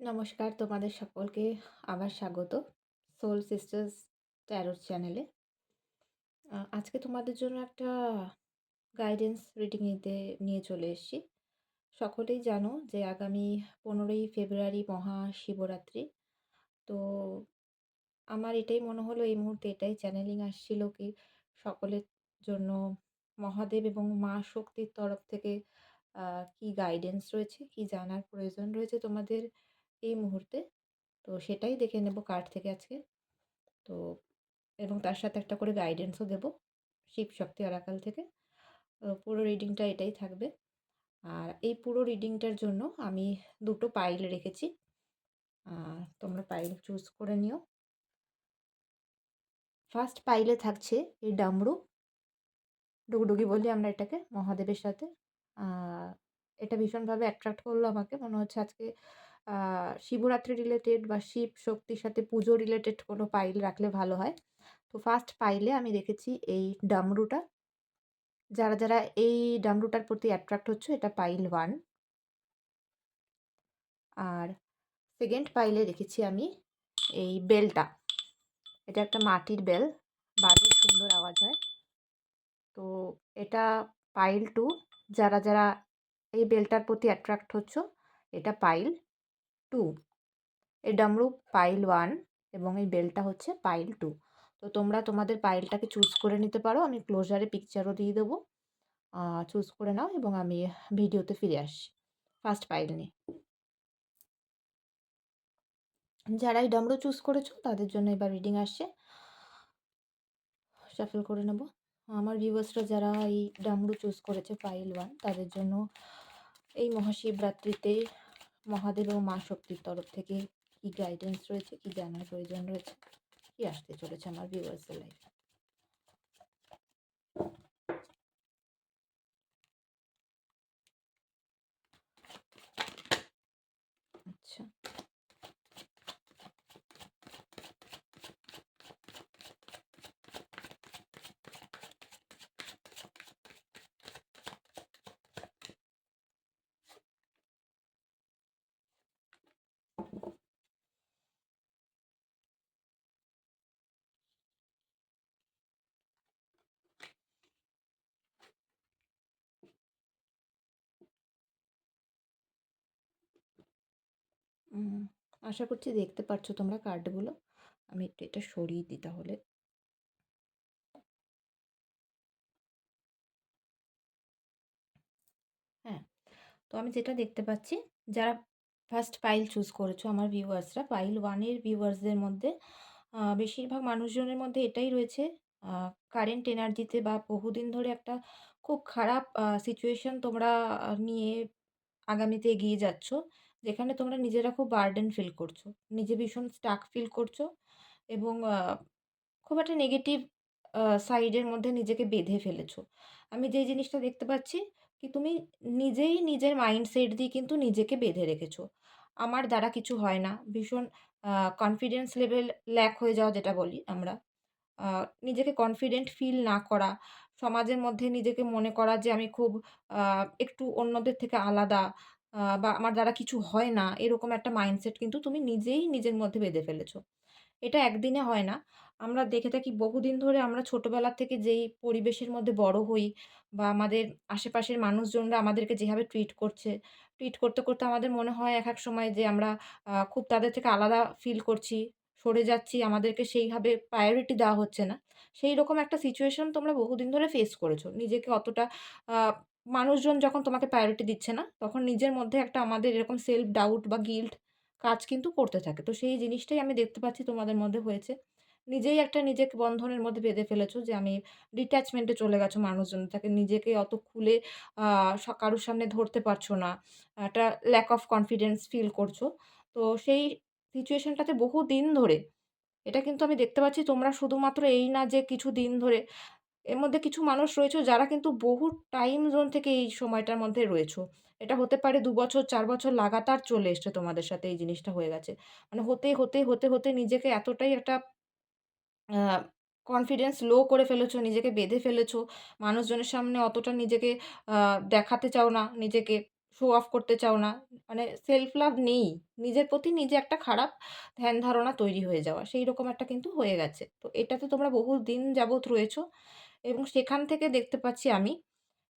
নমস্কার, তোমাদের সকলকে আবার স্বাগত সোল সিস্টার্স ট্যারোট চ্যানেলে। আজকে তোমাদের জন্য একটা গাইডেন্স রিডিং নিয়ে চলে এসেছি। সকলেই জানো যে আগামী 15ই ফেব্রুয়ারি মহাশিবরাত্রি। তো আমার এটাই মনে হলো, এই মুহূর্তে এটাই চ্যানেলিং আসছিল কি সকলের জন্য মহাদেব এবং মা শক্তির তরফ থেকে কি গাইডেন্স রয়েছে, কি জানার প্রয়োজন রয়েছে তোমাদের এই মুহূর্তে। তো সেটাই দেখে নেব কার্ড থেকে আজকে। তো এবং তার সাথে একটা করে গাইডেন্সও দেব শিব শক্তি অরাকাল থেকে। পুরো রিডিংটা এটাই থাকবে। আর এই পুরো রিডিংটার জন্য আমি দুটো পাইল রেখেছি। তোমরা পাইল চুজ করে নিও। ফার্স্ট পাইলে থাকছে এই ডামরু, ডুগডুগি বলি আমরা এটাকে, মহাদেবের সাথে। এটা ভীষণভাবে অ্যাট্রাক্ট করলো আমাকে। মনে হচ্ছে আজকে শিবরাত্রি রিলেটেড বা শিব শক্তির সাথে পুজো রিলেটেড কোনো পাইল রাখলে ভালো হয়। তো ফার্স্ট পাইলে আমি রেখেছি এই ডামরুটা। যারা যারা এই ডামরুটার প্রতি অ্যাট্রাক্ট হচ্ছে, এটা পাইল 1। আর সেকেন্ড পাইলে রেখেছি আমি এই বেলটা। এটা একটা মাটির বেল, বাজে সুন্দর আওয়াজ হয়। তো এটা পাইল 2। যারা যারা এই বেলটার প্রতি অ্যাট্রাক্ট হচ্ছ, এটা পাইল 2। এই ডামরু পাইল 1 এবং এই বেলটা হচ্ছে পাইল 2। তো তোমরা তোমাদের পাইলটাকে চুজ করে নিতে পারো। আমি ক্লোজারে পিকচারও দিয়ে দেবো। চুজ করে নাও এবং আমি ভিডিওতে ফিরে আসছি ফার্স্ট পাইল নিয়ে। যারা এই ডামরু চুজ করেছো তাদের জন্য এবার রিডিং আসছে। শাফল করে নেব। আমার ভিউয়ার্সরা যারা এই ডামরু চুজ করেছে পাইল 1, তাদের জন্য এই মহাশিবরাত্রিতে মহাদেব ও মা শক্তির তরফ থেকে কি গাইডেন্স রয়েছে, কি জানার প্রয়োজন রয়েছে, কি আসতে চলেছে আমার ভিউয়ার্সদের লাইফে। আচ্ছা, আশা করছি দেখতে পাচ্ছ তোমরা কার্ডগুলো। আমি একটু এটা সরিয়ে দিই তাহলে। হ্যাঁ, তো আমি যেটা দেখতে পাচ্ছি, যারা ফার্স্ট পাইল চুজ করেছো আমার ভিউয়ার্সরা, পাইল 1-এর ভিউয়ার্সদের মধ্যে বেশিরভাগ মানুষজনের মধ্যে এটাই রয়েছে, কারেন্ট এনার্জিতে বা বহুদিন ধরে একটা খুব খারাপ সিচুয়েশন তোমরা নিয়ে আগামীতে এগিয়ে যাচ্ছ। যেখানে তোমরা নিজেরা খুব বার্ডেন ফিল করছো। নিজে ভীষণ স্টাক ফিল করছো এবং খুব একটা নেগেটিভ সাইডের মধ্যে নিজেকে বেঁধে ফেলেছো। আমি যেই জিনিসটা দেখতে পাচ্ছি কি, তুমি নিজেই নিজের মাইন্ডসেট দিয়ে কিন্তু নিজেকে বেঁধে রেখেছো। আমার দ্বারা কিছু হয় না। ভীষণ কনফিডেন্স লেভেল ল্যাক হয়ে যাওয়া যেটা বলি আমরা। আ নিজেকে কনফিডেন্ট ফিল না করা, সমাজের মধ্যে নিজেকে মনে করা যে আমি খুব আ একটু অন্যদের থেকে আলাদা, বা আমার দ্বারা কিছু হয় না, এরকম একটা মাইন্ডসেট কিন্তু তুমি নিজেই নিজের মধ্যে বেঁধে ফেলেছো। এটা একদিনে হয় না। আমরা দেখে থাকি বহুদিন ধরে, আমরা ছোটবেলা থেকে যেই পরিবেশের মধ্যে বড় হই বা আমাদের আশেপাশের মানুষজনরা আমাদেরকে যেভাবে ট্রিট করছে, ট্রিট করতে, করতে আমাদের মনে হয় এক সময় যে আমরা খুব তাদের থেকে আলাদা ফিল করছি, সরে যাচ্ছি, আমাদেরকে সেইভাবে প্রায়োরিটি দেওয়া হচ্ছে না। সেইরকম একটা সিচুয়েশন তোমরা বহুদিন ধরে ফেস করেছো। নিজেকে অতটা আ মানুষজন যখন তোমাকে প্রায়োরিটি দিচ্ছে না, তখন নিজের মধ্যে একটা আমাদের এরকম সেলফ ডাউট বা গিল্ট কাজ কিন্তু করতে থাকে। তো সেই জিনিসটাই আমি দেখতে পাচ্ছি তোমাদের মধ্যে হয়েছে। নিজেই একটা নিজেকে বন্ধনের মধ্যে বেঁধে ফেলেছো যে আমি ডিট্যাচমেন্ট এ চলে গেছো মানুষজনের থেকে। নিজেকে অত খুলে আ কারোর সামনে ধরতে পারছো না। একটা ল্যাক অফ কনফিডেন্স ফিল করছো। তো সেই সিচুয়েশনটাতে বহুদিন ধরে, এটা কিন্তু আমি দেখতে পাচ্ছি তোমরা শুধুমাত্র এই না যে কিছুদিন ধরে, এর মধ্যে কিছু মানুষ রয়েছো যারা কিন্তু বহু টাইম জোন থেকে এই সময়টার মধ্যে রয়েছো। এটা হতে পারে ২ বছর, ৪ বছর লাগাতার চলে এসছে তোমাদের সাথে এই জিনিসটা হয়ে গেছে। মানে হতে নিজেকে এতটাই একটা আ কনফিডেন্স লো করে ফেলেছো, নিজেকে বেঁধে ফেলেছো। মানুষজনের সামনে অতটা নিজেকে আ দেখাতে চাও না নিজেকে। শো অফ করতে চাও না। মানে সেলফ লাভ নেই। নিজের প্রতি নিজে একটা খারাপ ধ্যান ধারণা তৈরি হয়ে যাওয়া। সেইরকম একটা কিন্তু হয়ে গেছে। তো এটাতে তোমরা বহুদিন যাবৎ রয়েছো এবং সেখান থেকে দেখতে পাচ্ছি আমি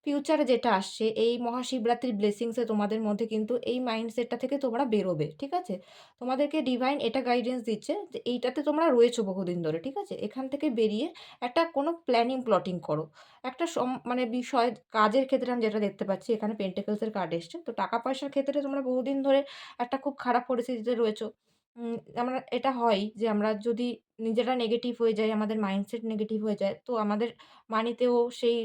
ফিউচারে যেটা আসছে এই মহাশিবরাত্রির ব্লেসিংস এ তোমাদের মধ্যে কিন্তু এই মাইন্ডসেটটা থেকে তোমরা বেরোবে। ঠিক আছে? তোমাদেরকে ডিভাইন এটা গাইডেন্স দিচ্ছে যে এইটাতে তোমরা রয়েছো বহুদিন ধরে। ঠিক আছে? এখান থেকে বেরিয়ে একটা কোনো প্ল্যানিং প্লটিং করো। একটা মানে বিষয় কাজের ক্ষেত্রে আমি যেটা দেখতে পাচ্ছি এখানে পেন্টাকলস এর কার্ড এসছে। তো টাকা পয়সার ক্ষেত্রে তোমরা বহুদিন ধরে একটা খুব খারাপ পরিস্থিতিতে রয়েছো। আমরা এটা হয় যে আমরা যদি নিজেরা নেগেটিভ হয়ে যাই, আমাদের মাইন্ডসেট নেগেটিভ হয়ে যায়, তো আমাদের মানিতেও সেই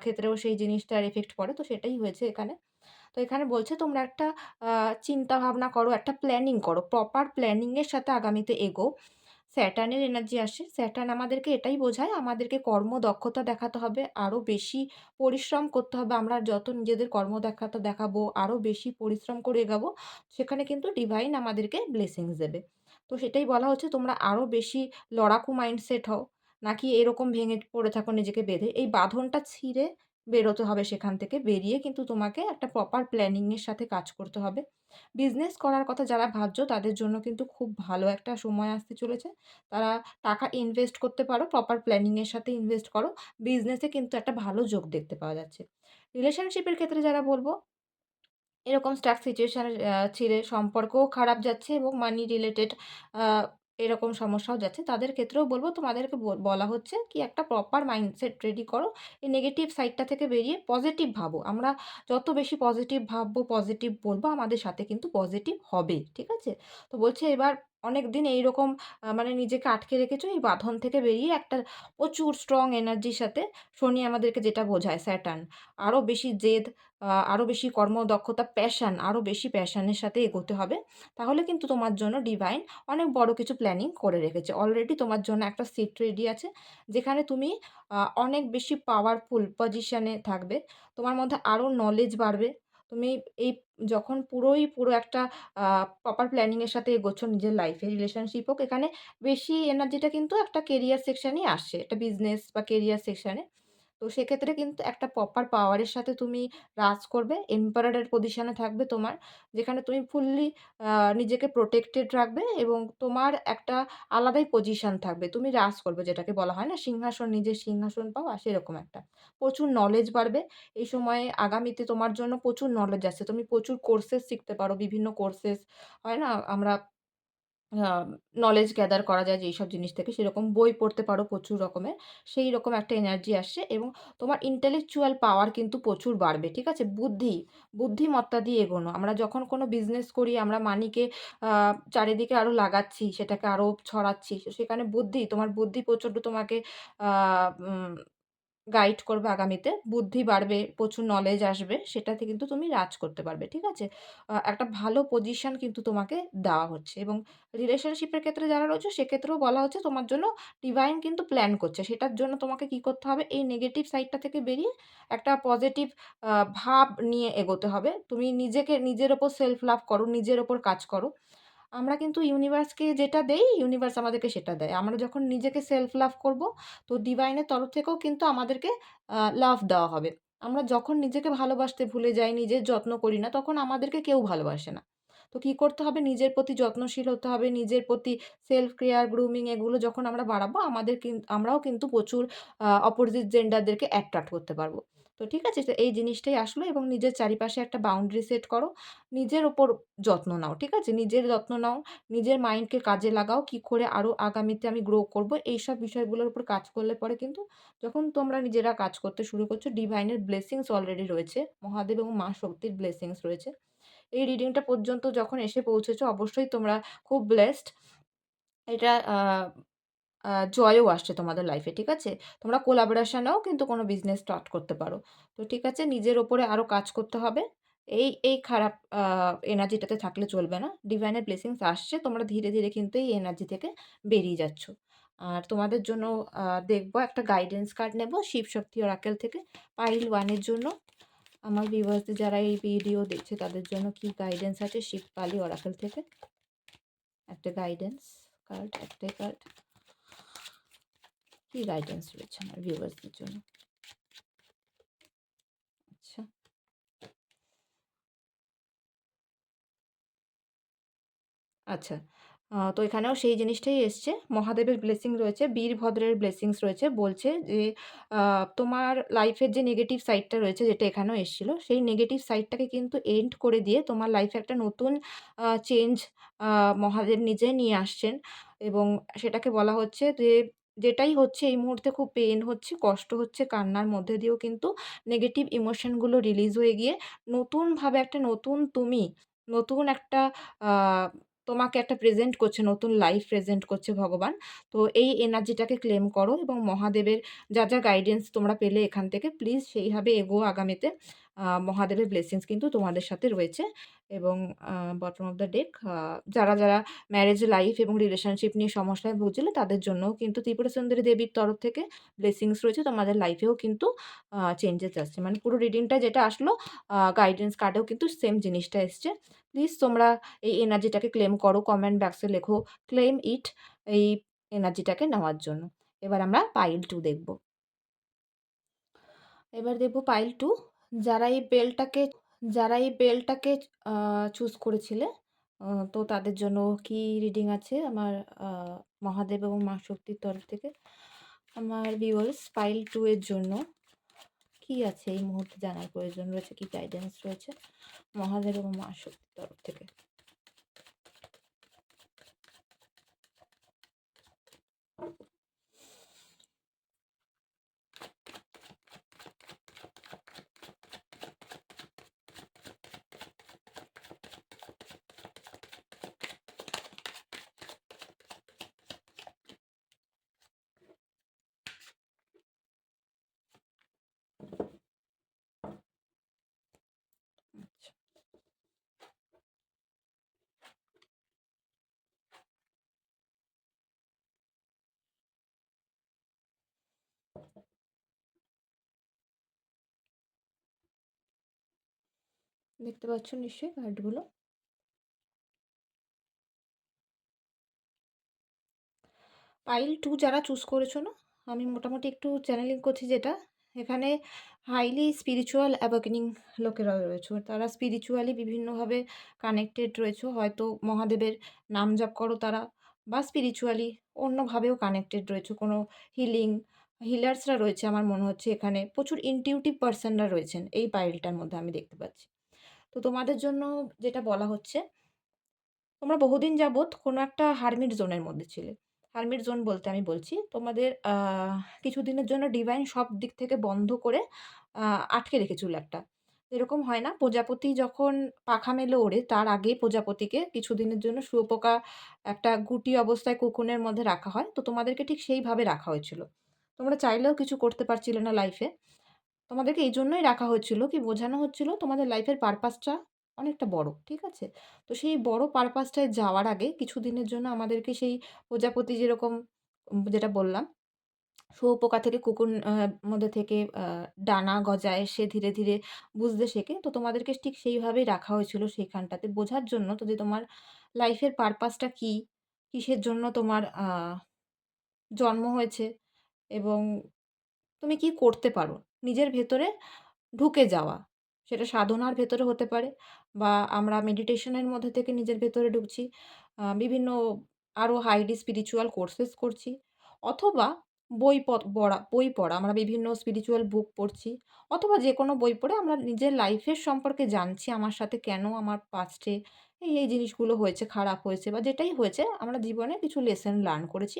ক্ষেত্রেও সেই জিনিসটার ইফেক্ট পড়ে। তো সেটাই হয়েছে এখানে। তো এখানে বলছে তোমরা একটা আ চিন্তাভাবনা করো, একটা প্ল্যানিং করো। প্রপার প্ল্যানিং এর সাথে আগামীতে এগোও। স্যাটার্নের এনার্জি আসে। স্যাটার্ন আমাদেরকে এটাই বোঝায়, আমাদেরকে কর্মদক্ষতা দেখাতে হবে, আরো বেশি পরিশ্রম করতে হবে। আমরা যত নিজেদের কর্মদক্ষতা দেখাবো, আরো বেশি পরিশ্রম করে এগাবো, সেখানে কিন্তু ডিভাইন আমাদেরকে ব্লেসিংস দেবে। তো সেটাই বলা হচ্ছে তোমরা আরো বেশি লড়াকু মাইন্ডসেট হও, নাকি এরকম ভেঙে পড়ে থাকো নিজেকে বেঁধে। এই বাঁধনটা ছিঁড়ে বেরোতে হবে সেখান থেকে। বেরিয়ে কিন্তু তোমাকে একটা প্রপার প্ল্যানিং এর সাথে কাজ করতে হবে। বিজনেস করার কথা যারা ভাবছো তাদের জন্য কিন্তু খুব ভালো একটা সময় আসতে চলেছে। তারা টাকা ইনভেস্ট করতে পারো, প্রপার প্ল্যানিং এর সাথে ইনভেস্ট করো। বিজনেসে কিন্তু একটা ভালো যোগ দেখতে পাওয়া যাচ্ছে। রিলেশনশিপের ক্ষেত্রে যারা বলব এরকম স্টাক সিচুয়েশন ছিলে, সম্পর্কও খারাপ যাচ্ছে এবং মানি রিলেটেড আ এরকম সমস্যাও যাচ্ছে। তাদের ক্ষেত্রেও বলব তোমাদেরকে বলা হচ্ছে কি একটা প্রপার মাইন্ডসেট রেডি করো। এই নেগেটিভ সাইডটা থেকে বেরিয়ে পজিটিভ ভাবো। আমরা যত বেশি পজিটিভ ভাববো, পজিটিভ বলবো আমাদের সাথে কিন্তু পজিটিভ হবে। ঠিক আছে? তো বলছে এবার অনেকদিন এইরকম মানে নিজেকে আটকে রেখেছো, এই বাঁধন থেকে বেরিয়ে একটা প্রচুর স্ট্রং এনার্জির সাথে শনি আমাদেরকে যেটা বোঝায় স্যাটার্ন, আরো বেশি জেদ, আরো বেশি কর্মদক্ষতা, প্যাশন, আরো বেশি প্যাশনের সাথে এগোতে হবে। তাহলে কিন্তু তোমার জন্য ডিভাইন অনেক বড় কিছু প্ল্যানিং করে রেখেছে। অলরেডি তোমার জন্য একটা সিট রেডি আছে, যেখানে তুমি অনেক বেশি পাওয়ারফুল পজিশনে থাকবে। তোমার মধ্যে আরো নলেজ বাড়বে। তুমি এই যখন পুরো একটা আ প্রপার প্ল্যানিং এর সাথে এগোচ্ছ নিজের লাইফে, রিলেশনশিপ হোক, এখানে বেশি এনার্জিটা কিন্তু একটা কেরিয়ার সেকশনেই আসে। একটা বিজনেস বা কেরিয়ার সেকশনে। তো সেক্ষেত্রে কিন্তু একটা প্রপার পাওয়ারের সাথে তুমি রাজ করবে। এম্পারার এর পজিশনে থাকবে তোমার। যেখানে তুমি ফুললি আ নিজেকে প্রটেক্টেড রাখবে এবং তোমার একটা আলাদাই পজিশন থাকবে। তুমি রাজ করবে, যেটাকে বলা হয় না সিংহাসন, নিজের সিংহাসন পাওয়া, সেরকম একটা। প্রচুর নলেজ বাড়বে। এই সময়ে আগামীতে তোমার জন্য প্রচুর নলেজ আছে। তুমি প্রচুর কোর্সেস শিখতে পারো। বিভিন্ন কোর্সেস হয় না? আমরা আ নলেজ গ্যাদার করা যায় যেইসব জিনিস থেকে, সেরকম বই পড়তে পারো প্রচুর রকমের। সেইরকম একটা এনার্জি আসছে এবং তোমার intellectual পাওয়ার কিন্তু প্রচুর বাড়বে। ঠিক আছে? বুদ্ধিমত্তা দিয়ে এগোনো। আমরা যখন কোনো বিজনেস করি আমরা মানিকে আ চারিদিকে আরো লাগাচ্ছি, সেটাকে আরো ছড়াচ্ছি। সেখানে তোমার বুদ্ধি প্রচন্ড তোমাকে আ উম গাইড করবে আগামীতে। বুদ্ধি বাড়বে, প্রচুর নলেজ আসবে। সেটাতে কিন্তু তুমি রাজ করতে পারবে। ঠিক আছে? একটা ভালো পজিশন কিন্তু তোমাকে দেওয়া হচ্ছে এবং রিলেশনশিপের ক্ষেত্রে যারা রয়েছে সেক্ষেত্রেও বলা হচ্ছে তোমার জন্য ডিভাইন কিন্তু প্ল্যান করছে। সেটার জন্য তোমাকে কি করতে হবে? এই নেগেটিভ সাইডটা থেকে বেরিয়ে একটা পজিটিভ আ ভাব নিয়ে এগোতে হবে। তুমি নিজের উপর সেলফ লাভ করো, নিজের উপর কাজ করো। আমরা কিন্তু ইউনিভার্সকে যেটা দেই, ইউনিভার্স আমাদেরকে সেটা দেয়। আমরা যখন নিজেকে সেলফ লাভ করব, তো ডিভাইনের তরফ থেকেও কিন্তু আমাদেরকে লাভ দেওয়া হবে। আমরা যখন নিজেকে ভালোবাসতে ভুলে যাই, নিজের যত্ন করি না, তখন আমাদেরকে কেউ ভালোবাসে না। তো কি করতে হবে? নিজের প্রতি যত্নশীল হতে হবে। নিজের প্রতি সেলফ কেয়ার, গ্রুমিং এগুলো যখন আমরা বাড়াবো, আমরাও কিন্তু প্রচুর অপোজিট জেন্ডারদেরকে অ্যাট্রাক্ট করতে পারব। তো ঠিক আছে? তো এই জিনিসটাই আসলো এবং নিজের চারিপাশে একটা বাউন্ডারি সেট করো। নিজের ওপর যত্ন নাও। ঠিক আছে? নিজের যত্ন নাও। নিজের মাইন্ডকে কাজে লাগাও। কি করে আরো আগামীতে আমি গ্রো করব, এইসব বিষয়গুলোর উপর কাজ করলে পরে কিন্তু যখন তোমরা নিজেরা কাজ করতে শুরু করছো, ডিভাইনের ব্লেসিংস অলরেডি রয়েছে। মহাদেব এবং মা শক্তির ব্লেসিংস রয়েছে। এই রিডিংটা পর্যন্ত যখন এসে পৌঁছেছো অবশ্যই তোমরা খুব ব্লেসড। এটা আ জয়ও আসছে তোমাদের লাইফে। ঠিক আছে? তোমরা কোলাবোরেশন এও কিন্তু কোনো বিজনেস স্টার্ট করতে পারো। তো ঠিক আছে? নিজের উপরে আরো কাজ করতে হবে। এই খারাপ এনার্জিটাতে থাকলে চলবে না। ডিভাইন এর ব্লেসিংস আসছে। তোমরা ধীরে, ধীরে কিন্তু এই এনার্জি থেকে বেরিয়ে যাচ্ছ। আর তোমাদের জন্য দেখব একটা গাইডেন্স কার্ড নেব শিব শক্তি ওরাকেল থেকে। পাইল 1 এর জন্য আমার ভিউয়ার্সদের যারা এই ভিডিও দেখছে তাদের জন্য কি গাইডেন্স আছে শিব কালী ওরাকেল থেকে। একটা গাইডেন্স কার্ড, একটাই কার্ড। কি গাইডেন্স রয়েছে আমার ভিউয়ার্সদের জন্য? আচ্ছা। আচ্ছা। তো এখানেও সেই জিনিসটাই এসছে। মহাদেবের ব্লেসিং রয়েছে, বীরভদ্রের ব্লেসিংস রয়েছে। বলছে যে আ তোমার লাইফের যে নেগেটিভ সাইডটা রয়েছে যেটা এখানেও এসছিল, সেই নেগেটিভ সাইডটাকে কিন্তু এন্ড করে দিয়ে তোমার লাইফে একটা নতুন চেঞ্জ আ মহাদেব নিজে নিয়ে আসছেন এবং সেটাকে বলা হচ্ছে যে যেটাই হচ্ছে এই মুহূর্তে খুব পেইন হচ্ছে, কষ্ট হচ্ছে, কান্নার মধ্যে দিয়েও কিন্তু নেগেটিভ ইমোশন গুলো রিলিজ হয়ে গিয়ে নতুনভাবে একটা নতুন তুমি, নতুন একটা আ তোমাকে একটা প্রেজেন্ট করছে, নতুন লাইফ প্রেজেন্ট করছে ভগবান। তো এই এনার্জিটাকে ক্লেম করো এবং মহাদেবের যা গাইডেন্স তোমরা পেলে এখান থেকে প্লিজ সেইভাবে এগোও আগামীতে। মহাদেবের ব্লেসিংস কিন্তু তোমাদের সাথে রয়েছে এবং বটম অফ দ্য ডেক যারা ম্যারেজ লাইফ এবং রিলেশনশিপ নিয়ে সমস্যায় ভুগছিলে তাদের জন্যও কিন্তু ত্রিপুরা সুন্দরী দেবীর তরফ থেকে ব্লেসিংস রয়েছে। তোমাদের লাইফেও কিন্তু চেঞ্জেস আসছে। মানে পুরো রিডিংটা যেটা আসলো গাইডেন্স কার্ডেও কিন্তু সেম জিনিসটা এসছে। প্লিজ তোমরা এই এনার্জিটাকে ক্লেম করো। কমেন্ট বক্সে লেখো ক্লেম ইট এই এনার্জিটাকে নেওয়ার জন্য। এবার আমরা পাইল 2 দেখব। এবার দেখব পাইল 2 যারা এই বেলটাকে যারা এই বেলটাকে আ চুজ করেছিলে তো তাদের জন্য কি রিডিং আছে আমার আ মহাদেব এবং মা শক্তির তরফ থেকে? আমার ভিউয়ার্স পাইল 2 এর জন্য কি আছে এই মুহূর্তে জানার প্রয়োজন রয়েছে, কি গাইডেন্স রয়েছে মহাদেব এবং মা শক্তির তরফ থেকে? আচ্ছা, দেখতে পাচ্ছ নিশ্চয়ই কার্ডগুলো? পাইল 2 যারা চুজ করেছো না, আমি মোটামুটি একটু চ্যানেলিং করছি যেটা, এখানে হাইলি স্পিরিচুয়াল অ্যাওয়েকেনিং লোকেরা রয়েছো। তারা স্পিরিচুয়ালি বিভিন্নভাবে কানেক্টেড রয়েছো। হয়তো মহাদেবের নাম জপ করো তারা বা স্পিরিচুয়ালি অন্যভাবেও কানেক্টেড রয়েছো। কোনো হিলিং, হিলার্সরা রয়েছে আমার মনে হচ্ছে এখানে। প্রচুর ইনটিউটিভ পারসনরা রয়েছেন এই পাইলটার মধ্যে আমি দেখতে পাচ্ছি। তো তোমাদের জন্য যেটা বলা হচ্ছে তোমরা বহুদিন যাবৎ কোনো একটা হারমিট জোনের মধ্যে ছিলে। হারমিট জোন বলতে আমি বলছি তোমাদের কিছুদিনের জন্য ডিভাইন সব দিক থেকে বন্ধ করে আ আটকে রেখেছিল একটা। এরকম হয় না? প্রজাপতি যখন পাখা মেলে ওড়ে তার আগে প্রজাপতিকে কিছুদিনের জন্য শুঁয়োপোকা একটা গুটি অবস্থায় কোকুনের মধ্যে রাখা হয়। তো তোমাদেরকে ঠিক সেইভাবে রাখা হয়েছিল। তোমরা চাইলেও কিছু করতে পারছিলে না লাইফে। তোমাদেরকে এইজন্যই রাখা হচ্ছিল কি বোঝানো হচ্ছিল তোমাদের লাইফের পারপাসটা অনেকটা বড়। ঠিক আছে? তো সেই বড় পারপাসটায় যাওয়ার আগে কিছুদিনের জন্য আমাদেরকে সেই প্রজাপতি যেরকম যেটা বললাম, শুঁয়োপোকা থেকে কুকুর মধ্যে থেকে ডানা গজায় সে ধীরে, ধীরে বুঝতে শেখে। তো তোমাদেরকে ঠিক সেইভাবেই রাখা হয়েছিল সেইখানটাতে বোঝার জন্য তো যে তোমার লাইফের পারপাসটা কী? কিসের জন্য তোমার জন্ম হয়েছে এবং তুমি কি করতে পারো? নিজের ভেতরে ঢুকে যাওয়া। সেটা সাধনার ভেতরে হতে পারে বা আমরা মেডিটেশনের মধ্যে থেকে নিজের ভেতরে ঢুকছি। বিভিন্ন আরো হাইলি স্পিরিচুয়াল কোর্সেস করছি। অথবা বই পড়া। আমরা বিভিন্ন স্পিরিচুয়াল বুক পড়ছি। অথবা যেকোনো বই পড়ে আমরা নিজের লাইফের সম্পর্কে জানছি। আমার সাথে কেন আমার পাস্টে এই জিনিসগুলো হয়েছে, খারাপ হয়েছে বা যেটাই হয়েছে আমরা জীবনে কিছু লেসন লার্ন করেছি।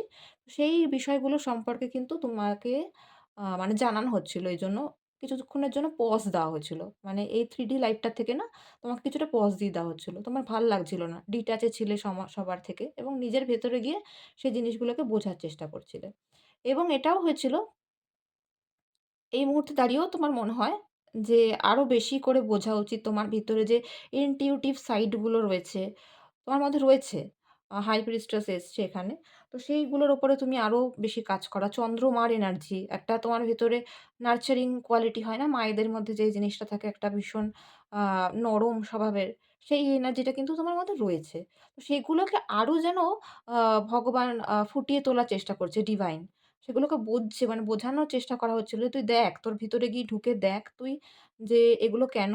সেই বিষয়গুলো সম্পর্কে কিন্তু তোমাকে মানে জানানো হচ্ছিল। এইজন্য কিছুক্ষণের জন্য পজ দেওয়া হয়েছিল। মানে এই 3D লাইফটা থেকে না তোমাকে কিছুটা পজ দিয়ে দেওয়া হচ্ছিল। তোমার ভাল লাগছিল না। ডিট্যাচ এ ছিলে সবার থেকে এবং নিজের ভেতরে গিয়ে সেই জিনিসগুলোকে বোঝার চেষ্টা করছিলে। এবং এটাও হয়েছিল এই মুহূর্তে দাঁড়িয়েও তোমার মনে হয় যে আরো বেশি করে বোঝা উচিত তোমার ভিতরে যে ইনটিউটিভ সাইড গুলো রয়েছে, তোমার মধ্যে রয়েছে। হাই প্রিস্টেস এসছে এখানে। তো সেইগুলোর উপরে তুমি আরো বেশি কাজ করা। চন্দ্রমার এনার্জি একটা তোমার ভেতরে নার্চারিং কোয়ালিটি হয় না? মায়েদের মধ্যে যে জিনিসটা থাকে একটা ভীষণ আ নরম স্বভাবের, সেই এনার্জিটা কিন্তু তোমার মধ্যে রয়েছে। তো সেগুলোকে আরো যেন ভগবান ফুটিয়ে তোলার চেষ্টা করছে ডিভাইন। সেগুলোকে বুঝছে মানে বোঝানোর চেষ্টা করা হচ্ছিল, "তুই দেখ, তোর ভিতরে গিয়ে ঢুকে দেখ তুই যে এগুলো কেন?"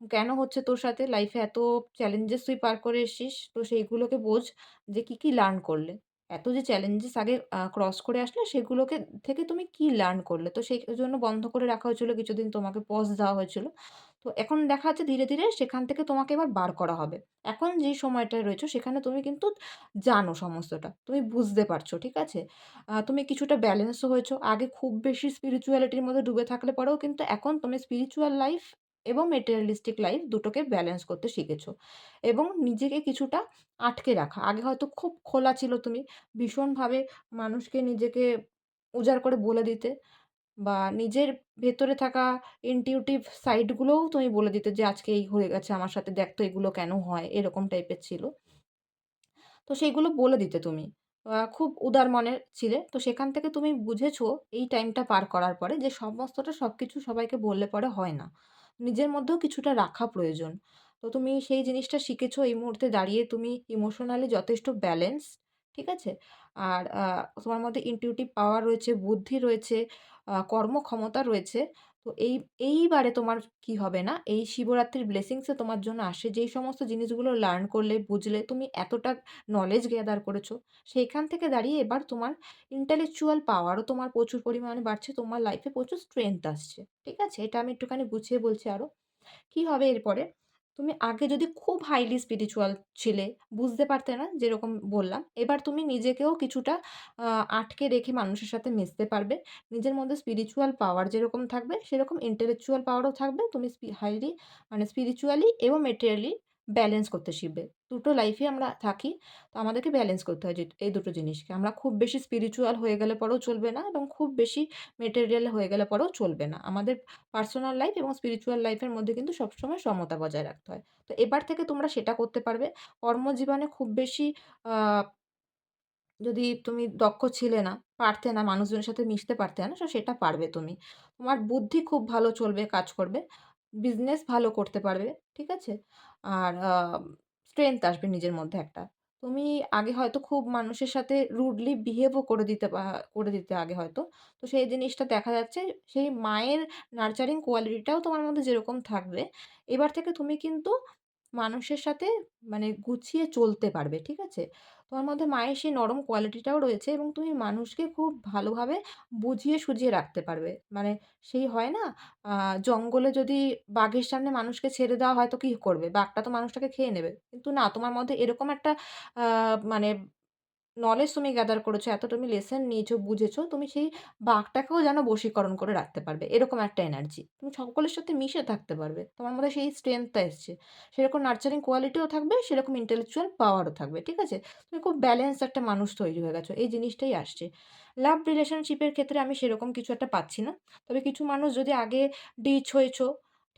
কেন হচ্ছে তোর সাথে? লাইফে এত চ্যালেঞ্জেস তুই পার করে এসছিস। তো সেইগুলোকে বোঝ যে কি, কি লার্ন করলে। এত যে চ্যালেঞ্জেস আগে ক্রস করে আসলে সেগুলোকে থেকে তুমি কি লার্ন করলে? তো সেই জন্য বন্ধ করে রাখা হয়েছিল কিছুদিন তোমাকে পজ দেওয়া হয়েছিল। তো এখন দেখা যাচ্ছে ধীরে, ধীরে সেখান থেকে তোমাকে এবার বার করা হবে। এখন যেই সময়টায় রয়েছো সেখানে তুমি কিন্তু জানো সমস্তটা। তুমি বুঝতে পারছো, ঠিক আছে? তুমি কিছুটা ব্যালেন্সও হয়েছো। আগে খুব বেশি স্পিরিচুয়ালিটির মধ্যে ডুবে থাকলে পরেও কিন্তু এখন তুমি স্পিরিচুয়াল লাইফ এবং মেটেরিয়ালিস্টিক লাইফ দুটোকে ব্যালেন্স করতে শিখেছো। এবং নিজেকে কিছুটা আটকে রাখা। আগে হয়তো খুব খোলা ছিল তুমি। ভীষণভাবে মানুষকে নিজেকে উজাড় করে বলে দিতে বা নিজের ভেতরে থাকা ইনটিউটিভ সাইড গুলোও তুমি বলে দিতে যে, "আজকে এই হয়ে গেছে আমার সাথে। দেখ তো এগুলো কেন হয়?" এরকম টাইপের ছিল। তো সেইগুলো বলে দিতে তুমি। খুব উদার মনের ছিলে। তো সেখান থেকে তুমি বুঝেছো এই টাইমটা পার করার পরে যে সমস্তটা সবকিছু সবাইকে বললে পরে হয় না। নিজের মধ্যেও কিছুটা রাখা প্রয়োজন। তো তুমি সেই জিনিসটা শিখেছো এই মুহূর্তে দাঁড়িয়ে তুমি ইমোশনালি যথেষ্ট ব্যালেন্স, ঠিক আছে? আর তোমার মধ্যে ইনটিউটিভ পাওয়ার রয়েছে, বুদ্ধি রয়েছে, কর্মক্ষমতা রয়েছে। তো এইবারে তোমার কি হবে না, এই শিবরাত্রির ব্লেসিংস এ তোমার জন্য আসে যেই সমস্ত জিনিসগুলো লার্ন করলে, বুঝলে, তুমি এতটা নলেজ গ্যাদার করেছো, সেইখান থেকে দাঁড়িয়ে এবার তোমার intellectual পাওয়ারও তোমার প্রচুর পরিমাণে বাড়ছে। তোমার লাইফে প্রচুর স্ট্রেংথ আসছে। ঠিক আছে? এটা আমি একটুখানি গুছিয়ে বলছি আরো। কি হবে এরপরে? তুমি আগে যদি খুব হাইলি স্পিরিচুয়াল ছিলে, বুঝতে পারতে না যেরকম বললাম। এবার তুমি নিজেকেও কিছুটা আ আটকে রেখে মানুষের সাথে মিশতে পারবে। নিজের মধ্যে স্পিরিচুয়াল পাওয়ার যেরকম থাকবে, সেরকম ইন্টেলেকচুয়াল পাওয়ারও থাকবে। তুমি হাইলি মানে স্পিরিচুয়ালি এবং মেটেরিয়ালি ব্যালেন্স করতে শিখবে। দুটো লাইফেই আমরা থাকি। তো আমাদেরকে ব্যালেন্স করতে হয় যে এই দুটো জিনিসকে। আমরা খুব বেশি স্পিরিচুয়াল হয়ে গেলে পরেও চলবে না এবং খুব বেশি মেটেরিয়াল হয়ে গেলে পরেও চলবে না। আমাদের পার্সোনাল লাইফ এবং স্পিরিচুয়াল লাইফের মধ্যে কিন্তু সবসময় সমতা বজায় রাখতে হয়। তো এবার থেকে তোমরা সেটা করতে পারবে। কর্মজীবনে খুব বেশি আ যদি তুমি দক্ষ ছিলে না, পারতে না, মানুষজনের সাথে মিশতে পারতে না, তো সেটা পারবে তুমি। তোমার বুদ্ধি খুব ভালো চলবে, কাজ করবে। বিজনেস ভালো করতে পারবে। ঠিক আছে? আর স্ট্রেংথ আসবে নিজের মধ্যে একটা। তুমি আগে হয়তো খুব মানুষের সাথে রুডলি বিহেভও করে দিতে আগে হয়তো। তো সেই জিনিসটা দেখা যাচ্ছে সেই মায়ের নার্চারিং কোয়ালিটিটাও তোমার মধ্যে যেরকম থাকবে, এবার থেকে তুমি কিন্তু মানুষের সাথে মানে গুছিয়ে চলতে পারবে। ঠিক আছে? তোমার মধ্যে মায়ের সেই নরম কোয়ালিটিটাও রয়েছে এবং তুমি মানুষকে খুব ভালোভাবে বুঝিয়ে সুঝিয়ে রাখতে পারবে। মানে সেই হয় না? আ জঙ্গলে যদি বাঘের সামনে মানুষকে ছেড়ে দেওয়া হয় তো কি করবে? বাঘটা তো মানুষটাকে খেয়ে নেবে। কিন্তু না, তোমার মধ্যে এরকম একটা আ মানে নলেজ তুমি গ্যাদার করেছো, এত তুমি লেসন নিয়েছো, বুঝেছো, তুমি সেই বাঘটাকেও যেন বশীকরণ করে রাখতে পারবে। এরকম একটা এনার্জি। তুমি সকলের সাথে মিশে থাকতে পারবে। তোমার মধ্যে সেই স্ট্রেংথটা এসছে। সেরকম নার্চারিং কোয়ালিটিও থাকবে, সেরকম intellectual পাওয়ারও থাকবে। ঠিক আছে? তুমি খুব ব্যালেন্সড একটা মানুষ তৈরি হয়ে গেছো। এই জিনিসটাই আসছে। লাভ রিলেশনশিপ এর ক্ষেত্রে আমি সেরকম কিছু একটা পাচ্ছি না। তবে কিছু মানুষ যদি আগে ডিচ হয়েছো,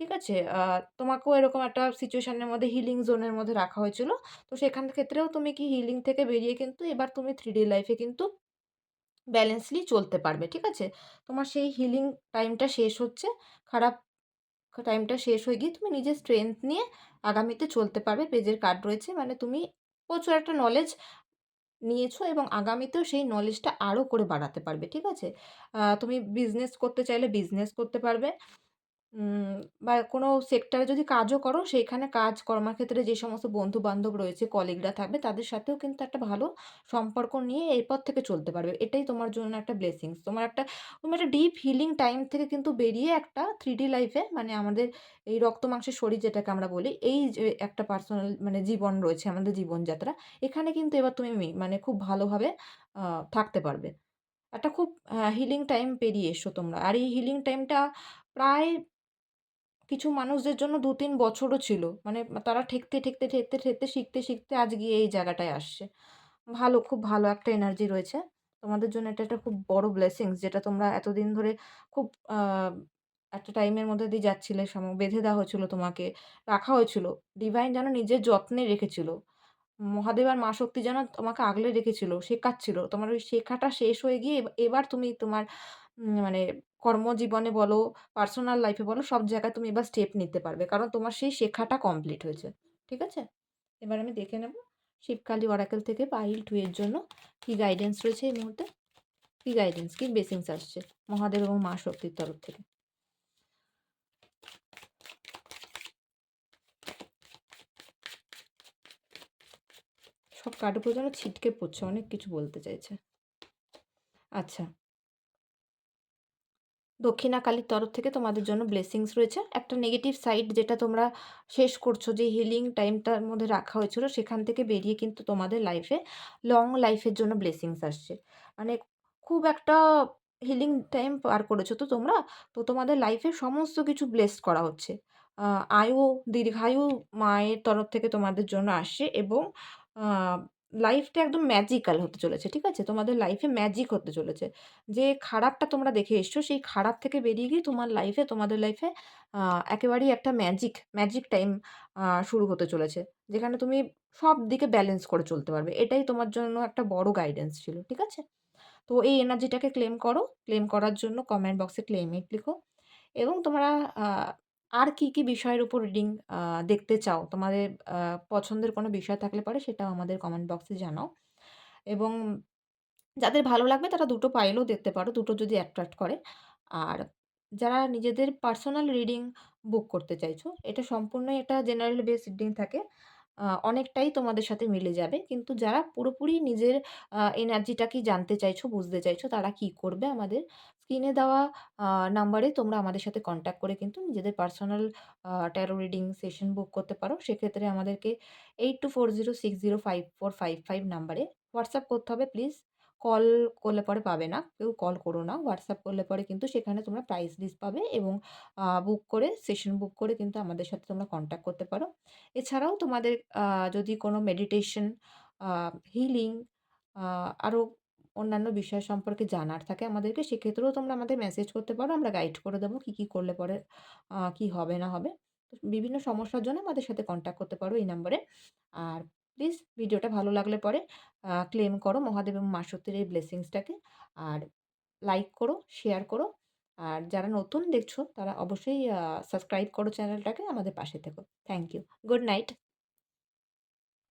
ঠিক আছে? তোমাকেও এরকম একটা সিচুয়েশন এর মধ্যে হিলিং জোন এর মধ্যে রাখা হয়েছিল। তো সেখান ক্ষেত্রেও তুমি কি হিলিং থেকে বেরিয়ে কিন্তু এবার তুমি 3D লাইফ এ কিন্তু ব্যালেন্সলি চলতে পারবে। ঠিক আছে? তোমার সেই হিলিং টাইমটা শেষ হচ্ছে। খারাপ টাইমটা শেষ হয়ে গিয়ে তুমি নিজের স্ট্রেংথ নিয়ে আগামীতে চলতে পারবে। পেজের কার্ড রয়েছে। মানে তুমি প্রচুর একটা নলেজ নিয়েছো এবং আগামীতেও সেই নলেজটা আরো করে বাড়াতে পারবে। ঠিক আছে? তুমি বিজনেস করতে চাইলে বিজনেস করতে পারবে। উম বা কোনো সেক্টরে যদি কাজও করো, সেইখানে কাজ কর্মক্ষেত্রে যে সমস্ত বন্ধু-বান্ধব রয়েছে, কলিগরা থাকবে, তাদের সাথেও কিন্তু একটা ভালো সম্পর্ক নিয়ে এরপর থেকে চলতে পারবে। এটাই তোমার জন্য একটা ব্লেসিংস। তুমি একটা ডিপ হিলিং টাইম থেকে কিন্তু বেরিয়ে একটা 3D লাইফে মানে আমাদের এই রক্ত মাংসের শরীর যেটাকে আমরা বলি, এই যে একটা পার্সোনাল মানে জীবন রয়েছে আমাদের জীবনযাত্রা, এখানে কিন্তু এবার তুমি মানে খুব ভালোভাবে আ থাকতে পারবে। একটা খুব হিলিং টাইম পেরিয়ে এসো তোমরা। আর এই হিলিং টাইমটা প্রায় কিছু মানুষদের জন্য ২-৩ বছরও ছিল। মানে তারা ঠেকতে, শিখতে আজ গিয়ে এই জায়গাটায় আসছে। ভালো, খুব ভালো একটা এনার্জি রয়েছে। তোমাদের জন্য এটা একটা খুব বড় ব্লেসিংস যেটা তোমরা এতদিন ধরে খুব আ একটা টাইমের মধ্যে দিয়ে যাচ্ছিলে, বেঁধে দেওয়া হয়েছিল তোমাকে, রাখা হয়েছিল। ডিভাইন যেন নিজের যত্নে রেখেছিল। মহাদেব আর মা শক্তি যেন তোমাকে আগলে রেখেছিল, শেখাচ্ছিল। তোমার ওই শেখাটা শেষ হয়ে গিয়ে এবার তুমি তোমার মানে কর্মজীবনে বলো, পার্সোনাল লাইফ এ বলো, সব জায়গায় তুমি এবার স্টেপ নিতে পারবে। কারণ তোমার সেই শেখাটা কমপ্লিট হয়েছে। ঠিক আছে? এবার আমি দেখে নেব শিবকালী অরাকেল থেকে পাইল 2 এর জন্য কি গাইডেন্স রয়েছে এই মুহূর্তে? কি গাইডেন্স, কি ব্লেসিংস আসছে মহাদেব এবং মা শক্তির তরফ থেকে? সব কার্ডগুলো যেন ছিটকে পড়ছে। অনেক কিছু বলতে চাইছে। আচ্ছা। দক্ষিণাকালীর তরফ থেকে তোমাদের জন্য ব্লেসিংস রয়েছে। একটা নেগেটিভ সাইড যেটা তোমরা শেষ করছো, যে হিলিং টাইমটার মধ্যে রাখা হয়েছিল, সেখান থেকে বেরিয়ে কিন্তু তোমাদের লাইফে লং লাইফের জন্য ব্লেসিংস আসছে। মানে খুব একটা হিলিং টাইম পার করেছো তো তোমরা। তো তোমাদের লাইফে সমস্ত কিছু ব্লেসড করা হচ্ছে। আ আয়ু, দীর্ঘায়ু মায়ের তরফ থেকে তোমাদের জন্য আসছে, এবং আ লাইফটা একদম ম্যাজিক্যাল হতে চলেছে। ঠিক আছে? তোমাদের লাইফে ম্যাজিক হতে চলেছে। যে খারাপটা তোমরা দেখে এসছো, সেই খারাপ থেকে বেরিয়ে গিয়ে তোমাদের লাইফে একেবারেই একটা ম্যাজিক টাইম শুরু হতে চলেছে। যেখানে তুমি সব দিকে ব্যালেন্স করে চলতে পারবে। এটাই তোমার জন্য একটা বড় গাইডেন্স ছিল। ঠিক আছে? তো এই এনার্জিটাকে ক্লেম করো। ক্লেম করার জন্য কমেন্ট বক্সে ক্লেম ইট লিখো, এবং তোমরা আ আর কি বিষয়ের উপর রিডিং আ দেখতে চাও? তোমাদের আ পছন্দের কোনো বিষয় থাকলে পরে সেটাও আমাদের কমেন্ট বক্সে জানাও, এবং যাদের ভালো লাগবে তারা দুটো পাইলও দেখতে পারো, দুটো যদি অ্যাট্রাক্ট করে। আর যারা নিজেদের পার্সোনাল রিডিং বুক করতে চাইছো, এটা সম্পূর্ণই একটা জেনারেল বেস রিডিং থাকে। অনেকটাই তোমাদের সাথে মিলে যাবে। কিন্তু যারা পুরোপুরি নিজের এনার্জিটাকেই জানতে চাইছো, বুঝতে চাইছো, তারা কি করবে? আমাদের স্ক্রিনে দেওয়া আ নাম্বারে তোমরা আমাদের সাথে কনট্যাক্ট করে কিন্তু নিজেদের personal taro reading session book করতে পারো। সেক্ষেত্রে আমাদেরকে 8240605455 নাম্বারে হোয়াটসঅ্যাপ করতে হবে প্লিজ। কল করলে পরে পাবে না। কেউ কল করো না। হোয়াটসঅ্যাপ করলে পরে কিন্তু সেখানে তোমরা প্রাইস লিস্ট পাবে, এবং বুক করে, সেশন বুক করে কিন্তু আমাদের সাথে তোমরা কনট্যাক্ট করতে পারো। এছাড়াও তোমাদের আ যদি কোনো মেডিটেশন, আ হিলিং, আ আরো অন্যান্য বিষয় সম্পর্কে জানার থাকে আমাদেরকে, সেক্ষেত্রেও তোমরা আমাদের মেসেজ করতে পারো। আমরা গাইড করে দেবো কি করলে পরে কি হবে না হবে। তো বিভিন্ন সমস্যার জন্য আমাদের সাথে কনট্যাক্ট করতে পারো এই নাম্বারে। আর প্লিজ ভিডিওটা ভালো লাগলে পরে ক্লেম করো মহাদেব এবং মা শক্তির এই ব্লেসিংসটাকে। আর লাইক করো, শেয়ার করো। আর যারা নতুন দেখছো তারা অবশ্যই সাবস্ক্রাইব করো চ্যানেলটাকে, আমাদের পাশে থেকো। Thank you. Good night.